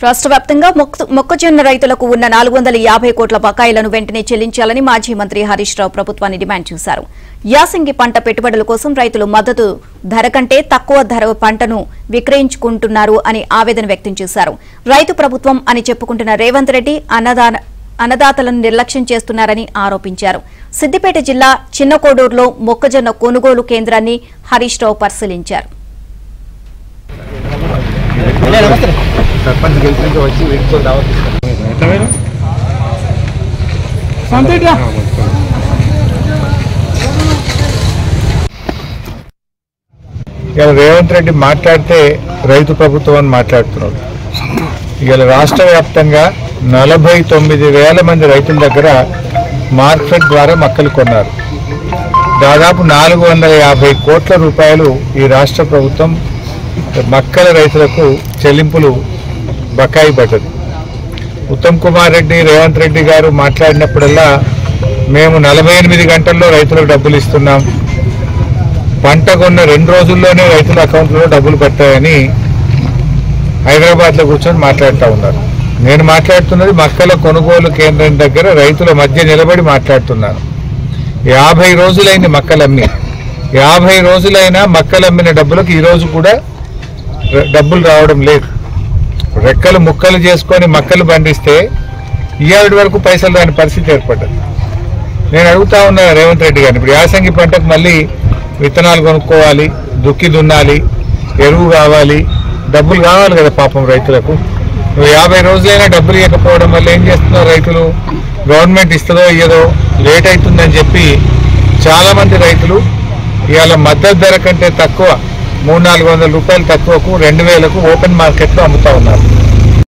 రాష్ట్ర వ్యాప్తంగా మొక్కజొన్న రైతులకు ఉన్న 450 కోట్ల బకాయిలను వెంటనే చెల్లించాలని మాజీ మంత్రి హరీష్ రావు ప్రభుత్వాన్ని డిమాండ్ చేశారు. యాసంగి పంట పెట్టుబడుల కోసం రైతులు మద్దతు ధర కంటే తక్కువ ధర పంటను విక్రయించుకుంటున్నారు అని ఆవేదన వ్యక్తం చేశారు. రైతు ప్రభుత్వం అని చెప్పుకుంటున్న రేవంత్ రెడ్డి అన్నదాతలను నిర్లక్ష్యం చేస్తున్నారని ఆరోపించారు. సిద్దిపేట జిల్లా చిన్నకోడూరులో మొక్కజొన్న కొనుగోలు కేంద్రాన్ని హరీష్ రావు పరిశీలించారు. రేవంత్ రెడ్డి మాట్లాడితే రైతు ప్రభుత్వం అని మాట్లాడుతున్నారు. ఇవాళ రాష్ట్ర వ్యాప్తంగా 49,000 మంది రైతుల దగ్గర మార్కెట్ ద్వారా మక్కలు కొన్నారు. దాదాపు 450 కోట్ల రూపాయలు ఈ రాష్ట్ర ప్రభుత్వం మక్కల రైతులకు చెల్లింపులు బకాయి పడ్డది. ఉత్తమ్ కుమార్ రెడ్డి, రేవంత్ రెడ్డి గారు మాట్లాడినప్పుడల్లా మేము 48 గంటల్లో రైతులకు డబ్బులు ఇస్తున్నాం, పంట కొన్న 2 రోజుల్లోనే రైతుల అకౌంట్లో డబ్బులు పట్టాయని హైదరాబాద్లో కూర్చొని మాట్లాడుతూ ఉన్నారు. నేను మాట్లాడుతున్నది మక్కల కొనుగోలు కేంద్రం దగ్గర రైతుల మధ్య నిలబడి మాట్లాడుతున్నాను. 50 రోజులైంది మక్కలమ్మి. 50 రోజులైనా మక్కలమ్మిన డబ్బులకు ఈరోజు కూడా డబ్బులు రావడం లేదు. రెక్కలు ముక్కలు చేసుకొని మక్కలు పండిస్తే ఇవాళ వరకు పైసలు రాని పరిస్థితి ఏర్పడ్డది. నేను అడుగుతా ఉన్నా రేవంత్ రెడ్డి గారిని, ఇప్పుడు యాసంగి పంటకు మళ్ళీ విత్తనాలు కొనుక్కోవాలి, దుక్కి దున్నాలి, ఎరువు కావాలి, డబ్బులు కావాలి కదా పాపం రైతులకు. 50 రోజులైనా డబ్బులు ఇవ్వకపోవడం వల్ల ఏం చేస్తున్నారు రైతులు? గవర్నమెంట్ ఇస్తుందో ఇయ్యదో లేట్ అవుతుందని చెప్పి చాలామంది రైతులు ఇవాళ మద్దతు ధర కంటే తక్కువ 300-400 రూపాయలు తక్కువకు 2,000కు ఓపెన్ మార్కెట్లో అమ్ముతా ఉన్నారు.